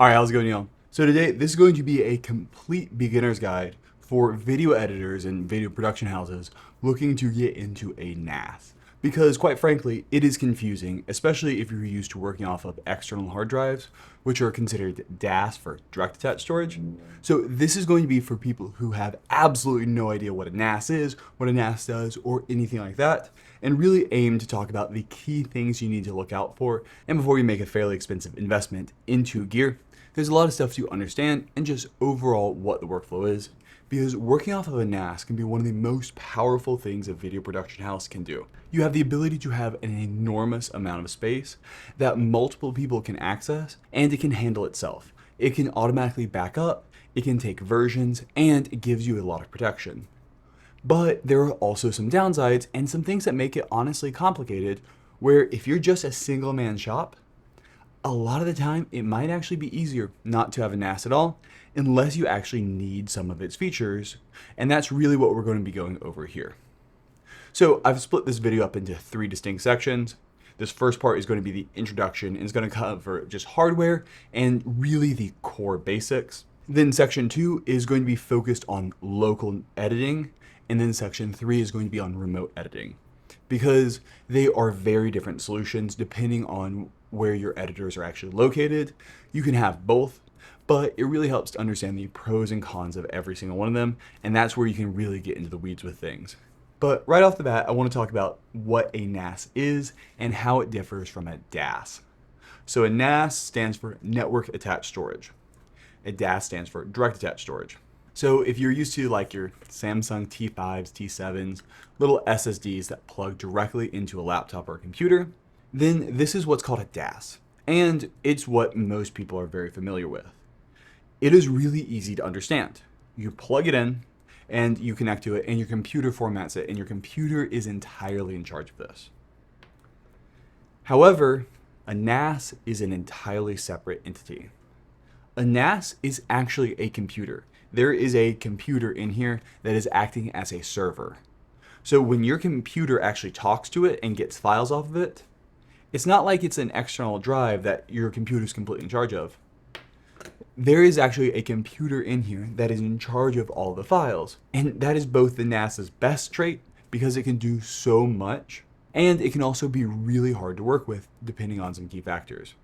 Alright, how's it going, y'all? So today, this is going to be a complete beginner's guide for video editors and video production houses looking to get into a NAS. Because quite frankly, it is confusing, especially if you're used to working off of external hard drives, which are considered DAS for direct attached storage. So this is going to be for people who have absolutely no idea what a NAS is, what a NAS does, or anything like that, and really aim to talk about the key things you need to look out for and before you make a fairly expensive investment into gear. There's a lot of stuff to understand and just overall what the workflow is, because working off of a NAS can be one of the most powerful things a video production house can do. You have the ability to have an enormous amount of space that multiple people can access, and it can handle itself. It can automatically back up, it can take versions, and it gives you a lot of protection. But there are also some downsides and some things that make it honestly complicated, where if you're just a single man shop, a lot of the time, it might actually be easier not to have a NAS at all, unless you actually need some of its features, and that's really what we're going to be going over here. So I've split this video up into 3 distinct sections. This first part is going to be the introduction, and it's going to cover just hardware and really the core basics. Then section 2 is going to be focused on local editing, and then section 3 is going to be on remote editing, because they are very different solutions depending on where your editors are actually located. You can have both, but it really helps to understand the pros and cons of every single one of them, and that's where you can really get into the weeds with things. But right off the bat, I want to talk about what a NAS is and how it differs from a DAS. So a NAS stands for Network Attached Storage. A DAS stands for Direct Attached Storage. So if you're used to like your Samsung T5s, T7s, little SSDs that plug directly into a laptop or a computer, then this is what's called a DAS, and it's what most people are very familiar with. It is really easy to understand. You plug it in, and you connect to it, and your computer formats it, and your computer is entirely in charge of this. However, a NAS is an entirely separate entity. A NAS is actually a computer. There is a computer in here that is acting as a server. So when your computer actually talks to it and gets files off of it, it's not like it's an external drive that your computer is completely in charge of. There is actually a computer in here that is in charge of all the files. And that is both the NAS's best trait, because it can do so much, and it can also be really hard to work with depending on some key factors.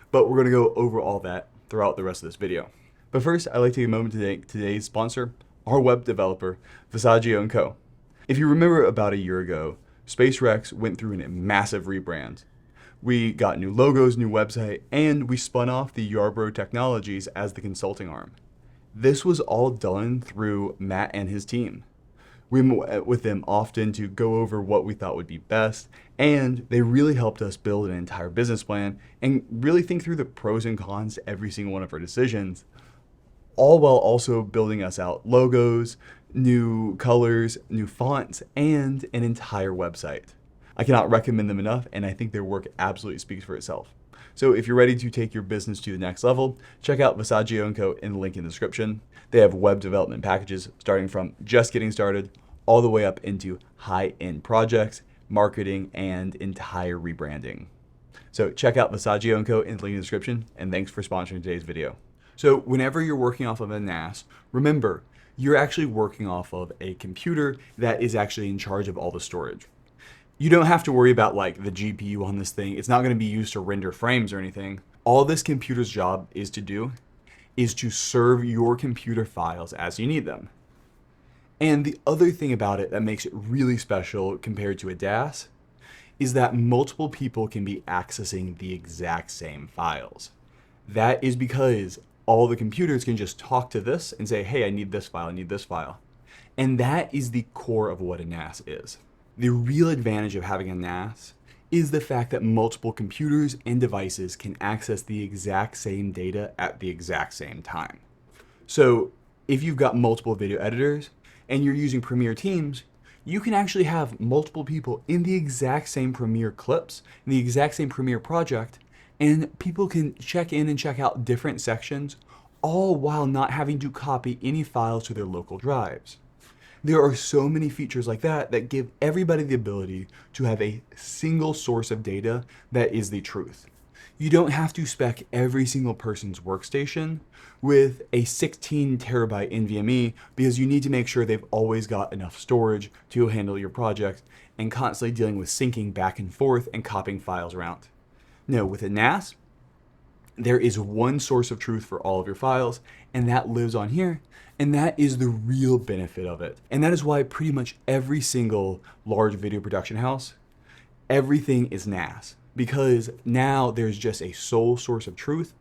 But we're going to go over all that throughout the rest of this video. But first, I'd like to take a moment to thank today's sponsor, our web developer, Visaggio Co. If you remember about a year ago, SpaceRex went through a massive rebrand. We got new logos, new website, and we spun off the Yarbrough Technologies as the consulting arm. This was all done through Matt and his team. We met with them often to go over what we thought would be best, and they really helped us build an entire business plan and really think through the pros and cons to every single one of our decisions, all while also building us out logos, new colors, new fonts, and an entire website. I cannot recommend them enough, and I think their work absolutely speaks for itself. So if you're ready to take your business to the next level, check out Visaggio Co in the link in the description. They have web development packages starting from just getting started all the way up into high-end projects, marketing, and entire rebranding. So check out Visaggio Co in the link in the description, and thanks for sponsoring today's video. So whenever you're working off of a NAS, remember, you're actually working off of a computer that is actually in charge of all the storage. You don't have to worry about like the GPU on this thing. It's not going to be used to render frames or anything. All this computer's job is to do is to serve your computer files as you need them. And the other thing about it that makes it really special compared to a DAS is that multiple people can be accessing the exact same files. That is because all the computers can just talk to this and say, hey, I need this file, I need this file. And that is the core of what a NAS is. The real advantage of having a NAS is the fact that multiple computers and devices can access the exact same data at the exact same time. So if you've got multiple video editors and you're using Premiere teams, you can actually have multiple people in the exact same Premiere clips, in the exact same Premiere project, and people can check in and check out different sections, all while not having to copy any files to their local drives. There are so many features like that that give everybody the ability to have a single source of data that is the truth. You don't have to spec every single person's workstation with a 16 terabyte NVMe because you need to make sure they've always got enough storage to handle your project and constantly dealing with syncing back and forth and copying files around. No, with a NAS, there is one source of truth for all of your files, and that lives on here, and that is the real benefit of it. And that is why pretty much every single large video production house, everything is NAS, because now there's just a sole source of truth,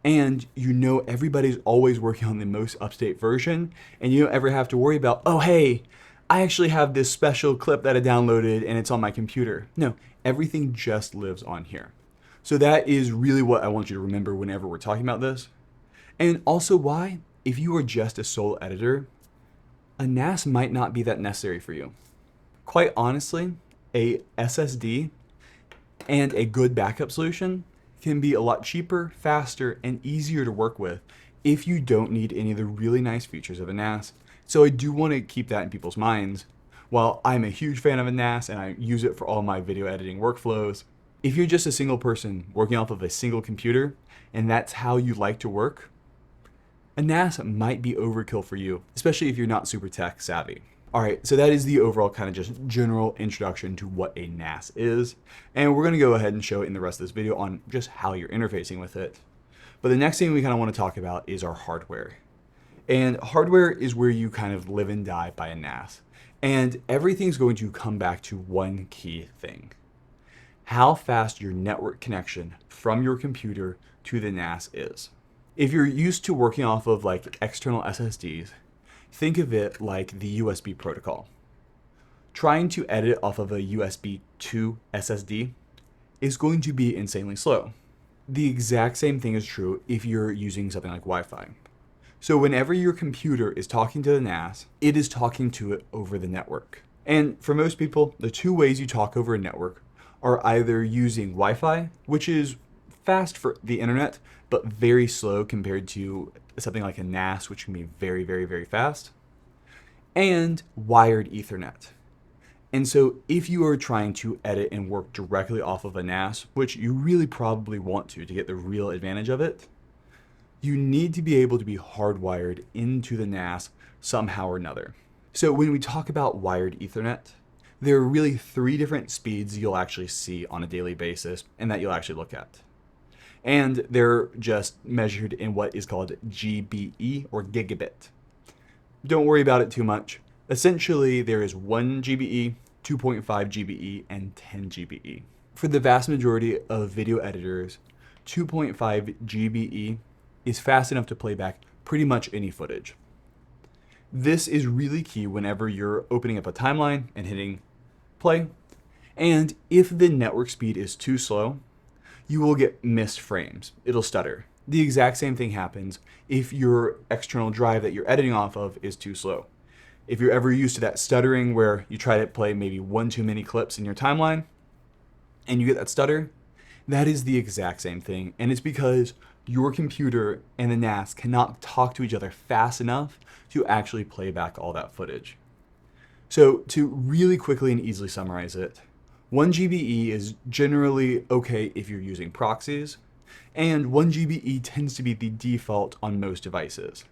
and you know everybody's always working on the most up-to-date version, and you don't ever have to worry about, oh hey, I actually have this special clip that I downloaded and it's on my computer. No, everything just lives on here. So that is really what I want you to remember whenever we're talking about this. And also why, if you are just a sole editor, a NAS might not be that necessary for you. Quite honestly, a SSD and a good backup solution can be a lot cheaper, faster, and easier to work with if you don't need any of the really nice features of a NAS. So I do want to keep that in people's minds. While I'm a huge fan of a NAS and I use it for all my video editing workflows, if you're just a single person working off of a single computer and that's how you like to work, a NAS might be overkill for you, especially if you're not super tech savvy. All right, so that is the overall kind of just general introduction to what a NAS is. And we're gonna go ahead and show it in the rest of this video on just how you're interfacing with it. But the next thing we kind of want to talk about is our hardware. And hardware is where you kind of live and die by a NAS. And everything's going to come back to one key thing: how fast your network connection from your computer to the NAS is. If you're used to working off of like external SSDs, think of it like the USB protocol. Trying to edit off of a USB 2 SSD is going to be insanely slow. The exact same thing is true if you're using something like Wi-Fi. So whenever your computer is talking to the NAS, it is talking to it over the network. And for most people, the two ways you talk over a network are either using Wi-Fi, which is fast for the internet, but very slow compared to something like a NAS, which can be very, very, very fast, and wired Ethernet. And so if you are trying to edit and work directly off of a NAS, which you really probably want to get the real advantage of it, you need to be able to be hardwired into the NAS somehow or another. So when we talk about wired Ethernet, there are really 3 different speeds you'll actually see on a daily basis and that you'll actually look at. And they're just measured in what is called GBE or gigabit. Don't worry about it too much. Essentially, there is 1 GBE, 2.5 GBE, and 10 GBE. For the vast majority of video editors, 2.5 GBE is fast enough to play back pretty much any footage. This is really key whenever you're opening up a timeline and hitting play. And if the network speed is too slow, you will get missed frames. It'll stutter. The exact same thing happens if your external drive that you're editing off of is too slow. If you're ever used to that stuttering where you try to play maybe 1 too many clips in your timeline and you get that stutter, that is the exact same thing. And it's because your computer and the NAS cannot talk to each other fast enough to actually play back all that footage. So to really quickly and easily summarize it, 1 GBE is generally okay if you're using proxies, and 1 GBE tends to be the default on most devices.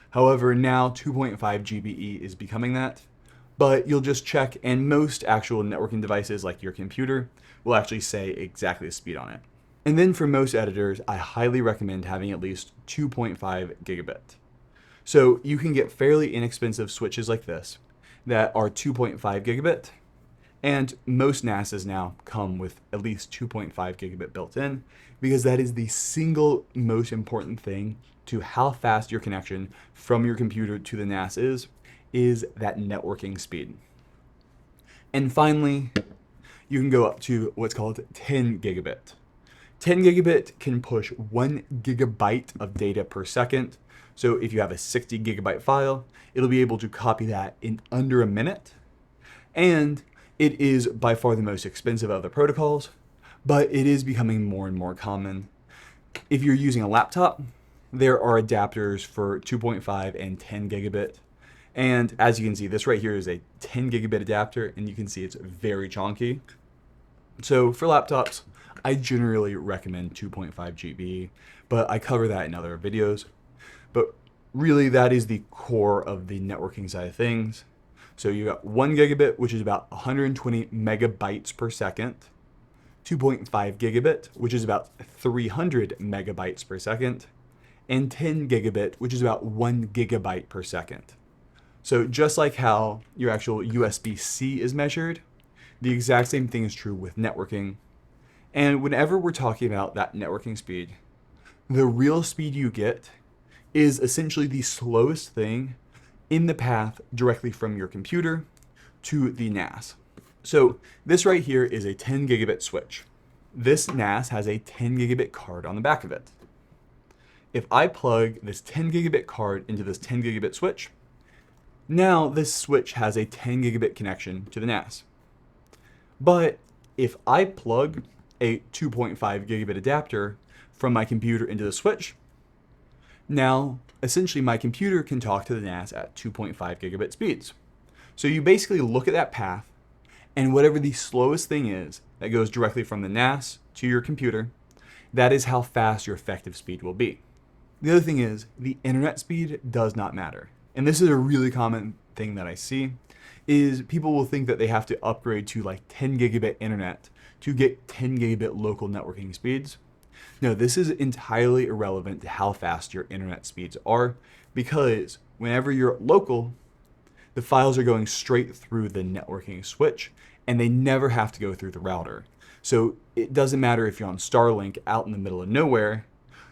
However, now 2.5 GBE is becoming that, but you'll just check, and most actual networking devices like your computer will actually say exactly the speed on it. And then for most editors, I highly recommend having at least 2.5 gigabit. So you can get fairly inexpensive switches like this that are 2.5 gigabit, and most NASs now come with at least 2.5 gigabit built in, because that is the single most important thing to how fast your connection from your computer to the NAS is that networking speed. And finally, you can go up to what's called 10 gigabit. 10 gigabit can push 1 gigabyte of data per second. So if you have a 60 gigabyte file, it'll be able to copy that in under a minute. And it is by far the most expensive of the protocols, but it is becoming more and more common. If you're using a laptop, there are adapters for 2.5 and 10 gigabit. And as you can see, this right here is a 10 gigabit adapter, and you can see it's very chunky. So for laptops, I generally recommend 2.5 GB, but I cover that in other videos. But really, that is the core of the networking side of things. So you got 1 gigabit, which is about 120 megabytes per second, 2.5 gigabit, which is about 300 megabytes per second, and 10 gigabit, which is about 1 gigabyte per second. So just like how your actual USB-C is measured, the exact same thing is true with networking. And whenever we're talking about that networking speed, the real speed you get is essentially the slowest thing in the path directly from your computer to the NAS. So this right here is a 10 gigabit switch. This NAS has a 10 gigabit card on the back of it. If I plug this 10 gigabit card into this 10 gigabit switch, now this switch has a 10 gigabit connection to the NAS. But if I plug a 2.5 gigabit adapter from my computer into the switch, now essentially my computer can talk to the NAS at 2.5 gigabit speeds. So you basically look at that path, and whatever the slowest thing is that goes directly from the NAS to your computer, that is how fast your effective speed will be. The other thing is the internet speed does not matter. And this is a really common thing that I see, is people will think that they have to upgrade to like 10 gigabit internet to get 10 gigabit local networking speeds. No, this is entirely irrelevant to how fast your internet speeds are, because whenever you're local, the files are going straight through the networking switch and they never have to go through the router. So it doesn't matter if you're on Starlink out in the middle of nowhere,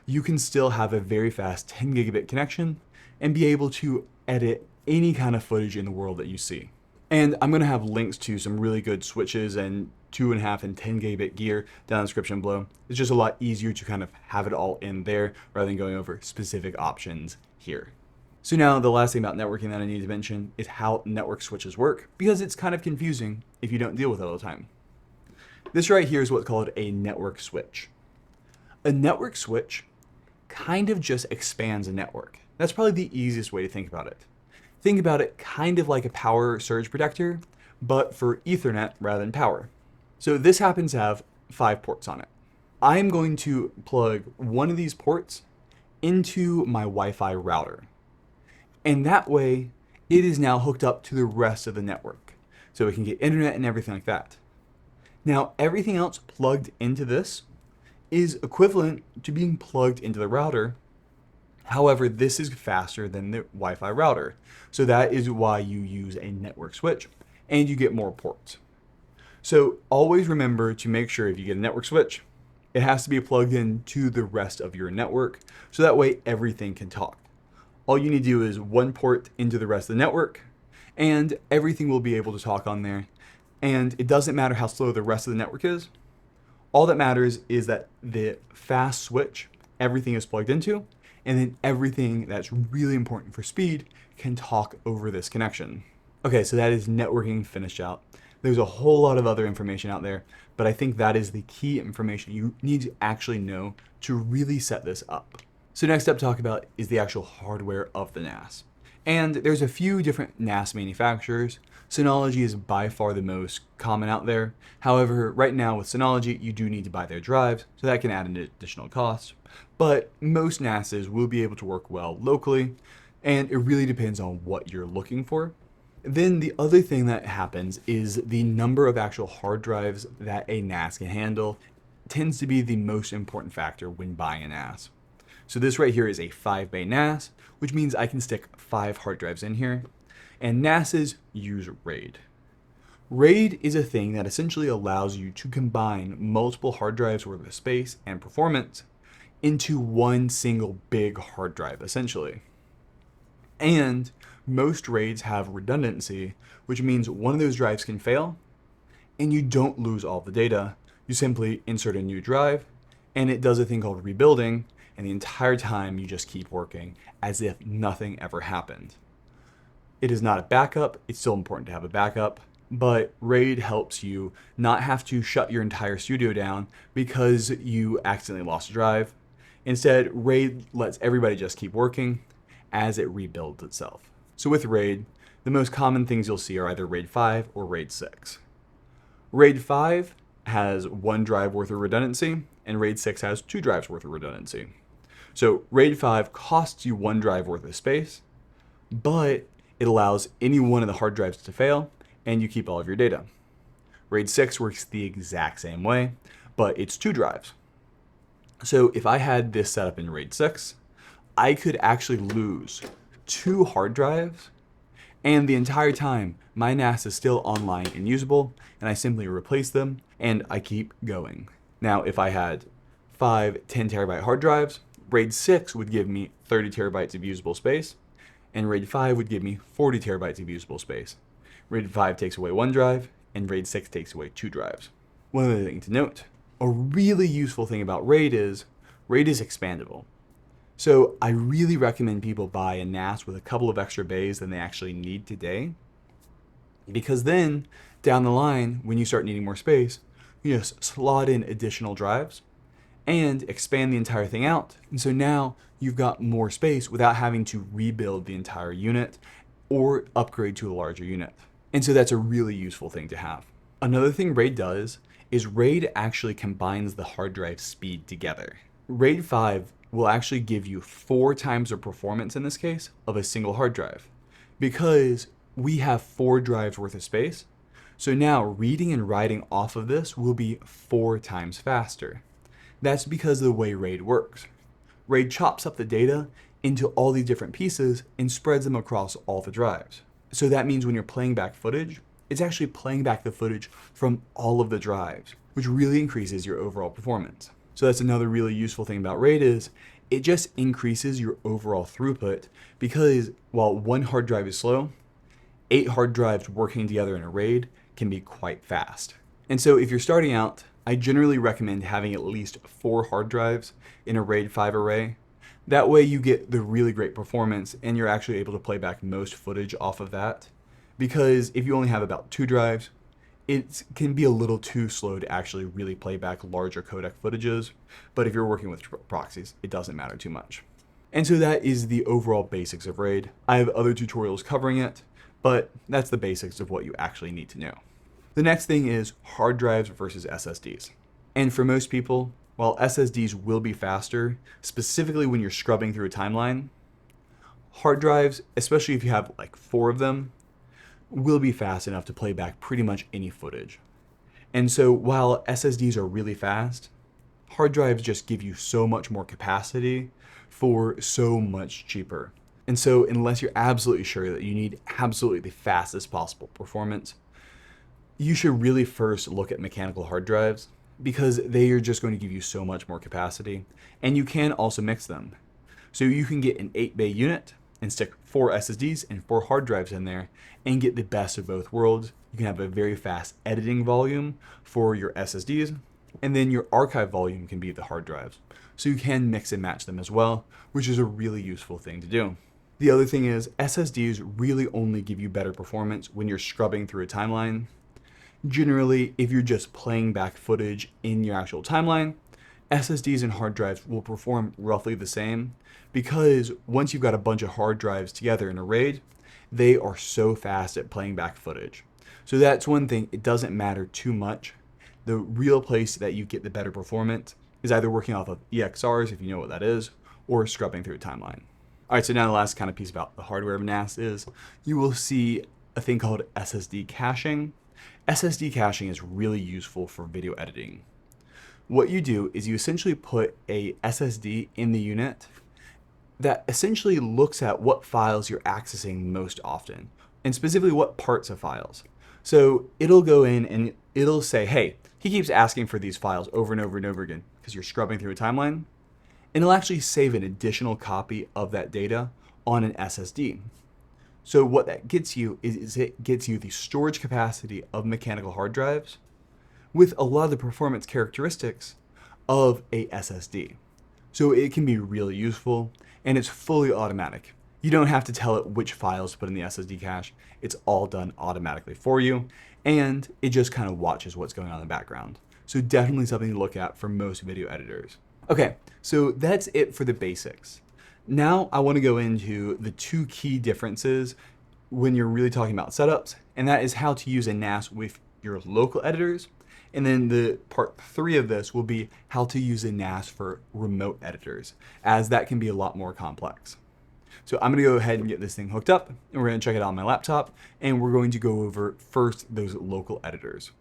you can still have a very fast 10 gigabit connection and be able to edit any kind of footage in the world that you see. And I'm going to have links to some really good switches and 2.5 and 10 gigabit gear down in the description below. It's just a lot easier to kind of have it all in there rather than going over specific options here. So now the last thing about networking that I need to mention is how network switches work, because it's kind of confusing if you don't deal with it all the time. This right here is what's called a network switch. A network switch kind of just expands a network. That's probably the easiest way to think about it. Think about it kind of like a power surge protector, but for Ethernet rather than power. So this happens to have 5 ports on it. I'm going to plug one of these ports into my Wi-Fi router. And that way, it is now hooked up to the rest of the network. So it can get internet and everything like that. Now, everything else plugged into this is equivalent to being plugged into the router. However, this is faster than the Wi-Fi router. So that is why you use a network switch and you get more ports. So always remember to make sure if you get a network switch, it has to be plugged in to the rest of your network. So that way everything can talk. All you need to do is one port into the rest of the network and everything will be able to talk on there. And it doesn't matter how slow the rest of the network is. All that matters is that the fast switch, everything is plugged into, and then everything that's really important for speed can talk over this connection. Okay, so that is networking finished out. There's a whole lot of other information out there, but I think that is the key information you need to actually know to really set this up. So next up to talk about is the actual hardware of the NAS. And there's a few different NAS manufacturers. Synology is by far the most common out there. However, right now with Synology, you do need to buy their drives, so that can add an additional cost. But most NASs will be able to work well locally, and it really depends on what you're looking for. Then the other thing that happens is the number of actual hard drives that a NAS can handle tends to be the most important factor when buying a NAS. So this right here is a 5-bay NAS, which means I can stick 5 hard drives in here. And NASs use RAID. RAID is a thing that essentially allows you to combine multiple hard drives worth of space and performance into one single big hard drive, essentially. And most RAIDs have redundancy, which means one of those drives can fail, and you don't lose all the data. You simply insert a new drive, and it does a thing called rebuilding, and the entire time you just keep working as if nothing ever happened. It is not a backup. It's still important to have a backup, but RAID helps you not have to shut your entire studio down because you accidentally lost a drive. Instead, RAID lets everybody just keep working as it rebuilds itself. So with RAID, the most common things you'll see are either RAID 5 or RAID 6. RAID 5 has 1 drive worth of redundancy, and RAID 6 has 2 drives worth of redundancy. So RAID 5 costs you 1 drive worth of space, but it allows any one of the hard drives to fail, and you keep all of your data. RAID 6 works the exact same way, but it's 2 drives. So if I had this set up in RAID 6, I could actually lose 2 hard drives, and the entire time my NAS is still online and usable, and I simply replace them, and I keep going. Now, if I had 5 10 terabyte hard drives, RAID 6 would give me 30 terabytes of usable space, and RAID 5 would give me 40 terabytes of usable space. RAID 5 takes away 1 drive, and RAID 6 takes away 2 drives. One other thing to note, a really useful thing about RAID is expandable. So I really recommend people buy a NAS with a couple of extra bays than they actually need today, because then down the line, when you start needing more space, you just slot in additional drives and expand the entire thing out. And so now you've got more space without having to rebuild the entire unit or upgrade to a larger unit. And so that's a really useful thing to have. Another thing RAID does is RAID actually combines the hard drive speed together. RAID 5 will actually give you 4 times the performance in this case of a single hard drive, because we have 4 drives worth of space. So now reading and writing off of this will be 4 times faster. That's because of the way RAID works. RAID chops up the data into all these different pieces and spreads them across all the drives. So that means when you're playing back footage, it's actually playing back the footage from all of the drives, which really increases your overall performance. So that's another really useful thing about RAID is it just increases your overall throughput, because while 1 hard drive is slow, 8 hard drives working together in a RAID can be quite fast. And so if you're starting out, I generally recommend having at least 4 hard drives in a RAID 5 array. That way you get the really great performance and you're actually able to play back most footage off of that. Because if you only have about 2 drives, it can be a little too slow to actually really play back larger codec footages. But if you're working with proxies, it doesn't matter too much. And so that is the overall basics of RAID. I have other tutorials covering it, but that's the basics of what you actually need to know. The next thing is hard drives versus SSDs. And for most people, while SSDs will be faster, specifically when you're scrubbing through a timeline, hard drives, especially if you have like 4 of them, will be fast enough to play back pretty much any footage. And so while SSDs are really fast, hard drives just give you so much more capacity for so much cheaper. And so unless you're absolutely sure that you need absolutely the fastest possible performance, you should really first look at mechanical hard drives, because they are just going to give you so much more capacity, and you can also mix them. So you can get an 8-bay unit and stick 4 SSDs and 4 hard drives in there and get the best of both worlds. You can have a very fast editing volume for your SSDs, and then your archive volume can be the hard drives. So you can mix and match them as well, which is a really useful thing to do. The other thing is SSDs really only give you better performance when you're scrubbing through a timeline. Generally, if you're just playing back footage in your actual timeline, SSDs and hard drives will perform roughly the same, because once you've got a bunch of hard drives together in a RAID, they are so fast at playing back footage. So that's one thing, it doesn't matter too much. The real place that you get the better performance is either working off of EXRs, if you know what that is, or scrubbing through a timeline. All right, so now the last kind of piece about the hardware of NAS is you will see a thing called SSD caching. SSD caching is really useful for video editing. What you do is you essentially put a SSD in the unit that essentially looks at what files you're accessing most often, and specifically what parts of files. So it'll go in and it'll say, hey, he keeps asking for these files over and over and over again because you're scrubbing through a timeline. And it'll actually save an additional copy of that data on an SSD. So what that gets you is it gets you the storage capacity of mechanical hard drives with a lot of the performance characteristics of a SSD. So it can be really useful, and it's fully automatic. You don't have to tell it which files to put in the SSD cache. It's all done automatically for you, and it just kind of watches what's going on in the background. So definitely something to look at for most video editors. Okay, so that's it for the basics. Now I want to go into the 2 key differences when you're really talking about setups, and that is how to use a NAS with your local editors And then the part 3 of this will be how to use a NAS for remote editors, as that can be a lot more complex. So I'm going to go ahead and get this thing hooked up, and we're going to check it out on my laptop, and we're going to go over first those local editors.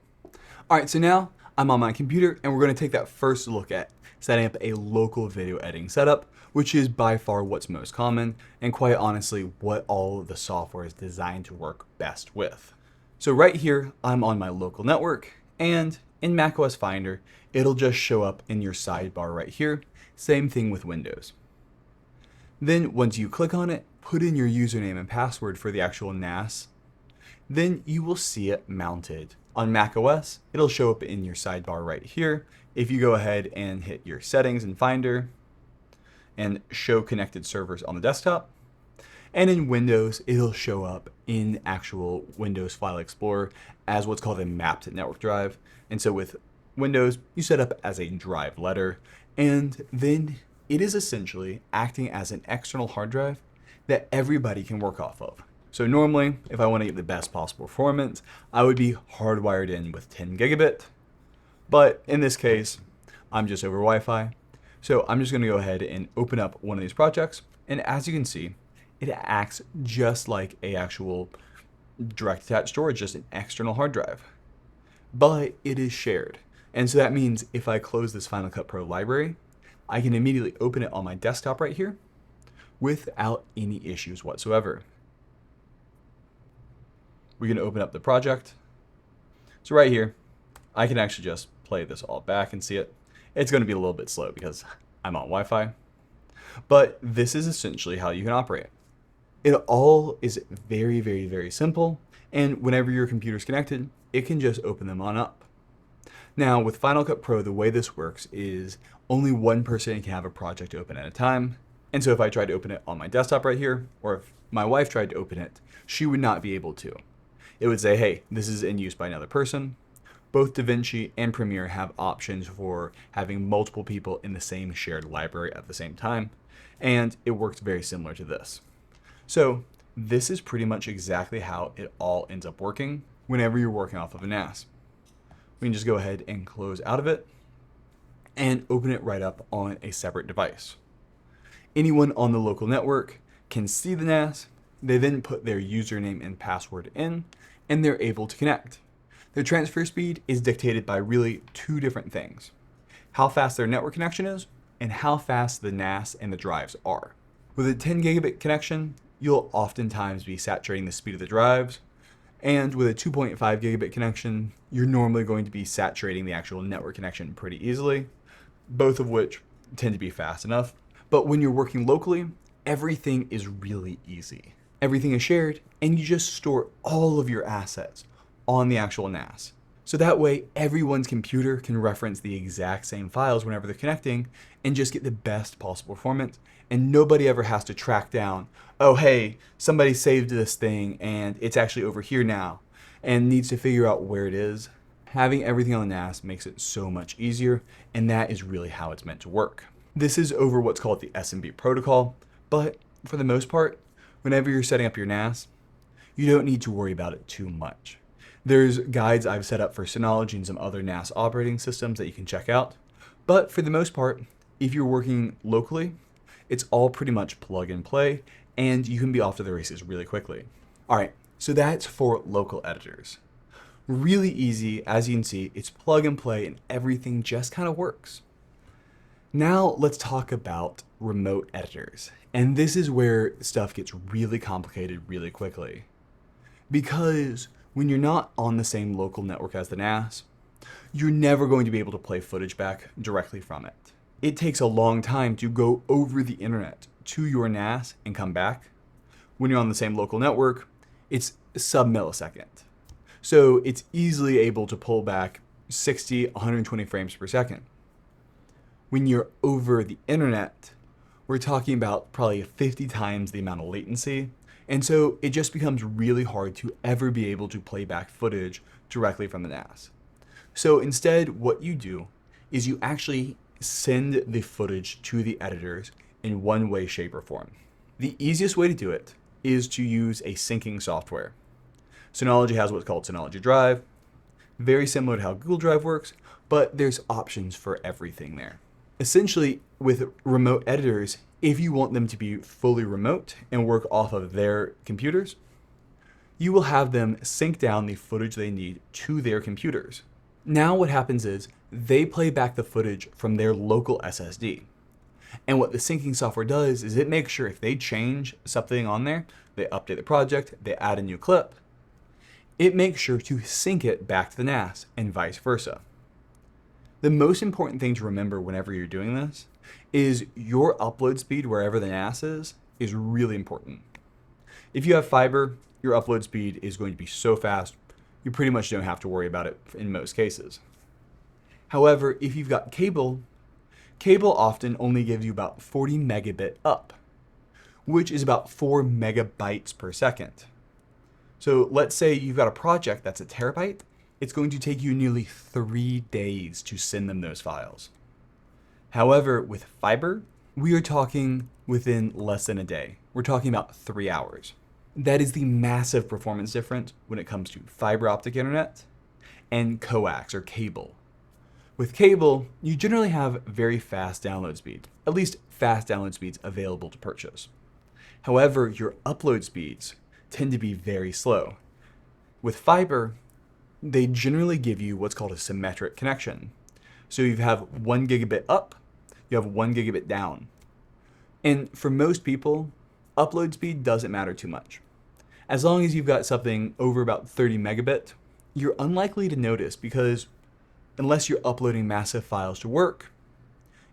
All right, so now I'm on my computer, and we're going to take that first look at setting up a local video editing setup, which is by far what's most common, and quite honestly, what all of the software is designed to work best with. So right here, I'm on my local network, and in macOS Finder, it'll just show up in your sidebar right here. Same thing with Windows. Then once you click on it, put in your username and password for the actual NAS. Then you will see it mounted. On macOS, it'll show up in your sidebar right here. If you go ahead and hit your settings in Finder and show connected servers on the desktop. And in Windows, it'll show up in actual Windows File Explorer as what's called a mapped network drive. And so with Windows, you set up as a drive letter, and then it is essentially acting as an external hard drive that everybody can work off of. So normally, if I want to get the best possible performance, I would be hardwired in with 10 gigabit. But in this case, I'm just over Wi-Fi. So I'm just going to go ahead and open up one of these projects. And as you can see, it acts just like a actual direct attached storage, just an external hard drive. But it is shared. And so that means if I close this Final Cut Pro library, I can immediately open it on my desktop right here without any issues whatsoever. We're going to open up the project. So right here, I can actually just play this all back and see it. It's going to be a little bit slow because I'm on Wi-Fi. But this is essentially how you can operate. It all is very, very, very simple. And whenever your computer's connected, it can just open them on up. Now with Final Cut Pro, the way this works is only one person can have a project open at a time. And so if I tried to open it on my desktop right here, or if my wife tried to open it, she would not be able to. It would say, hey, this is in use by another person. Both DaVinci and Premiere have options for having multiple people in the same shared library at the same time. And it works very similar to this. So this is pretty much exactly how it all ends up working whenever you're working off of a NAS. We can just go ahead and close out of it and open it right up on a separate device. Anyone on the local network can see the NAS. They then put their username and password in, and they're able to connect. Their transfer speed is dictated by really two different things: how fast their network connection is and how fast the NAS and the drives are. With a 10 gigabit connection, you'll oftentimes be saturating the speed of the drives. And with a 2.5 gigabit connection, you're normally going to be saturating the actual network connection pretty easily, both of which tend to be fast enough. But when you're working locally, everything is really easy. Everything is shared, and you just store all of your assets on the actual NAS. So that way, everyone's computer can reference the exact same files whenever they're connecting and just get the best possible performance. And nobody ever has to track down, oh, hey, somebody saved this thing and it's actually over here now, and needs to figure out where it is. Having everything on the NAS makes it so much easier, and that is really how it's meant to work. This is over what's called the SMB protocol, but for the most part, whenever you're setting up your NAS, you don't need to worry about it too much. There's guides I've set up for Synology and some other NAS operating systems that you can check out. But for the most part, if you're working locally, it's all pretty much plug and play, and you can be off to the races really quickly. All right, so that's for local editors. Really easy, as you can see, it's plug and play and everything just kind of works. Now let's talk about remote editors. And this is where stuff gets really complicated really quickly. Because when you're not on the same local network as the NAS, you're never going to be able to play footage back directly from it. It takes a long time to go over the internet to your NAS and come back. When you're on the same local network, it's sub-millisecond. So it's easily able to pull back 60, 120 frames per second. When you're over the internet, we're talking about probably 50 times the amount of latency. And so it just becomes really hard to ever be able to play back footage directly from the NAS. So instead, what you do is you actually send the footage to the editors in one way, shape, or form. The easiest way to do it is to use a syncing software. Synology has what's called Synology Drive. very similar to how Google Drive works, but there's options for everything there. Essentially, with remote editors, if you want them to be fully remote and work off of their computers, you will have them sync down the footage they need to their computers. Now what happens is they play back the footage from their local SSD. And what the syncing software does is it makes sure if they change something on there, they update the project, they add a new clip, it makes sure to sync it back to the NAS and vice versa. The most important thing to remember whenever you're doing this is your upload speed wherever the NAS is really important. If you have fiber, your upload speed is going to be so fast, you pretty much don't have to worry about it in most cases. However, if you've got cable often only gives you about 40 megabit up, which is about 4 megabytes per second. So let's say you've got a project that's a terabyte, it's going to take you nearly 3 days to send them those files. However, with fiber, we are talking within less than a day. We're talking about 3 hours. That is the massive performance difference when it comes to fiber optic internet and coax or cable. With cable, you generally have very fast download speeds, at least fast download speeds available to purchase. However, your upload speeds tend to be very slow. With fiber, they generally give you what's called a symmetric connection. So you have 1 gigabit up, you have 1 gigabit down. And for most people, upload speed doesn't matter too much. As long as you've got something over about 30 megabit, you're unlikely to notice because unless you're uploading massive files to work,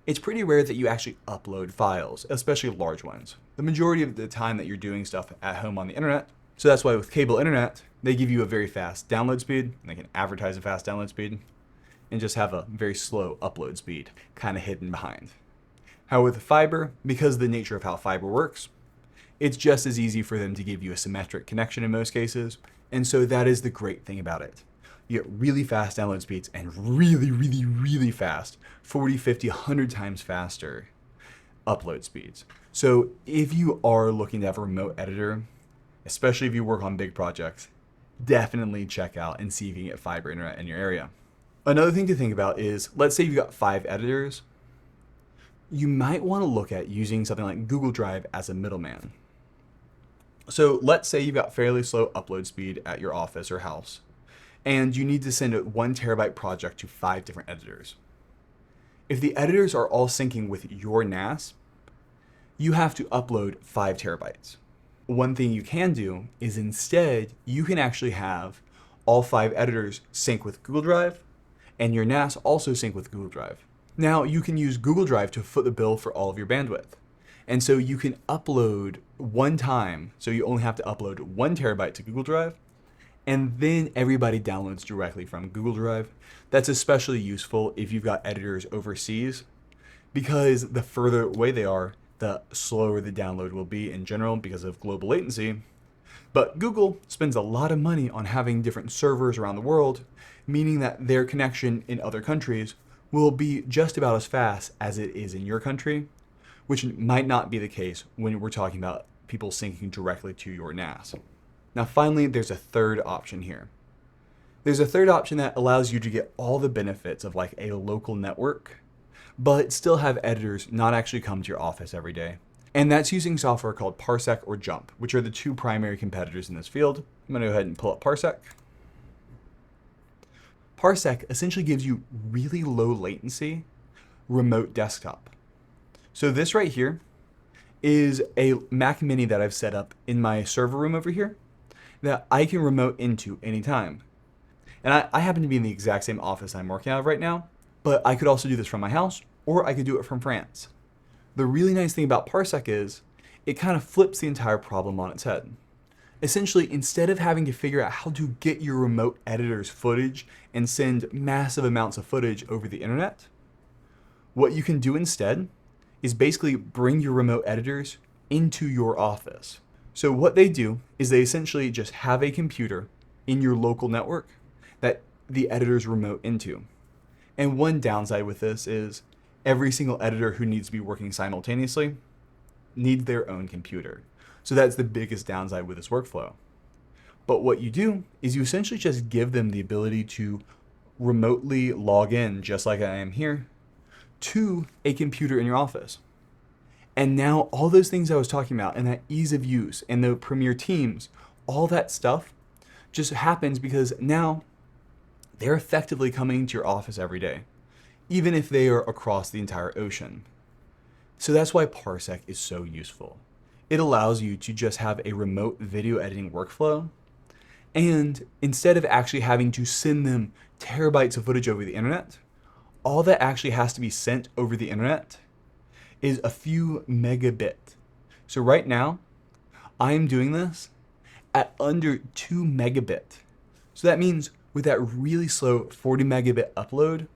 it's pretty rare that you actually upload files, especially large ones. The majority of the time that you're doing stuff at home on the internet. So that's why with cable internet, they give you a very fast download speed, and they can advertise a fast download speed, and just have a very slow upload speed, kind of hidden behind. However, with fiber, because of the nature of how fiber works, it's just as easy for them to give you a symmetric connection in most cases, and so that is the great thing about it. You get really fast download speeds and really fast, 40, 50, 100 times faster upload speeds. So if you are looking to have a remote editor, especially if you work on big projects, definitely check out and see if you can get fiber internet in your area. Another thing to think about is, let's say you've got 5 editors, you might want to look at using something like Google Drive as a middleman. So let's say you've got fairly slow upload speed at your office or house, and you need to send a 1 terabyte project to 5 different editors. If the editors are all syncing with your NAS, you have to upload 5 terabytes. One thing you can do is instead, you can actually have all 5 editors sync with Google Drive, and your NAS also sync with Google Drive. Now you can use Google Drive to foot the bill for all of your bandwidth. And so you can upload one time, so you only have to upload 1 terabyte to Google Drive, and then everybody downloads directly from Google Drive. That's especially useful if you've got editors overseas, because the further away they are, the slower the download will be in general because of global latency. But Google spends a lot of money on having different servers around the world, meaning that their connection in other countries will be just about as fast as it is in your country, which might not be the case when we're talking about people syncing directly to your NAS. Now finally, there's a third option here. There's a third option that allows you to get all the benefits of like a local network, but still have editors not actually come to your office every day. And that's using software called Parsec or Jump, which are the 2 primary competitors in this field. I'm gonna go ahead and pull up Parsec. Parsec essentially gives you really low latency remote desktop. So this right here is a Mac Mini that I've set up in my server room over here that I can remote into anytime. And I happen to be in the exact same office I'm working out of right now, but I could also do this from my house, or I could do it from France. The really nice thing about Parsec is it kind of flips the entire problem on its head. Essentially, instead of having to figure out how to get your remote editor's footage and send massive amounts of footage over the internet, what you can do instead is basically bring your remote editors into your office. So what they do is they essentially just have a computer in your local network that the editors remote into. And one downside with this is every single editor who needs to be working simultaneously needs their own computer. So that's the biggest downside with this workflow. But what you do is you essentially just give them the ability to remotely log in, just like I am here, to a computer in your office. And now all those things I was talking about and that ease of use and the Premier Teams, all that stuff just happens because now they're effectively coming to your office every day, even if they are across the entire ocean. So that's why Parsec is so useful. It allows you to just have a remote video editing workflow, and instead of actually having to send them terabytes of footage over the internet, all that actually has to be sent over the internet is a few megabit. So right now, I'm doing this at under 2 megabit. So that means with that really slow 40 megabit upload,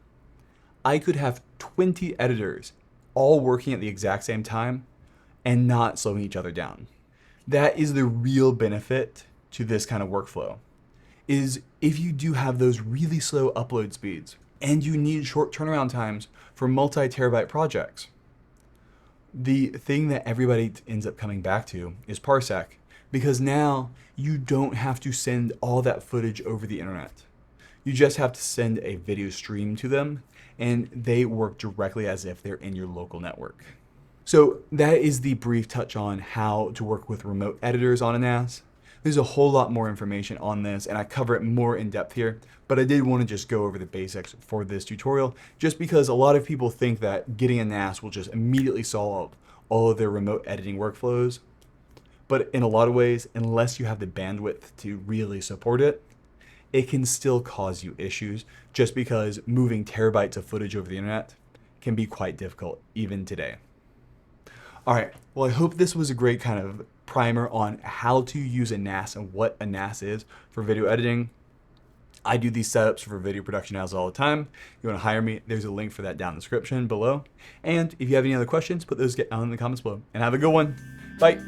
I could have 20 editors all working at the exact same time and not slowing each other down. That is the real benefit to this kind of workflow, is if you do have those really slow upload speeds and you need short turnaround times for multi-terabyte projects, the thing that everybody ends up coming back to is Parsec, because now you don't have to send all that footage over the internet. You just have to send a video stream to them, and they work directly as if they're in your local network. So that is the brief touch on how to work with remote editors on a NAS. There's a whole lot more information on this, and I cover it more in depth here, but I did want to just go over the basics for this tutorial, just because a lot of people think that getting a NAS will just immediately solve all of their remote editing workflows. But in a lot of ways, unless you have the bandwidth to really support it, it can still cause you issues, just because moving terabytes of footage over the internet can be quite difficult even today. All right, well, I hope this was a great kind of primer on how to use a NAS and what a NAS is for video editing. I do these setups for video production NAS all the time. If you want to hire me, there's a link for that down in the description below. And if you have any other questions, put those down in the comments below. And have a good one. Bye.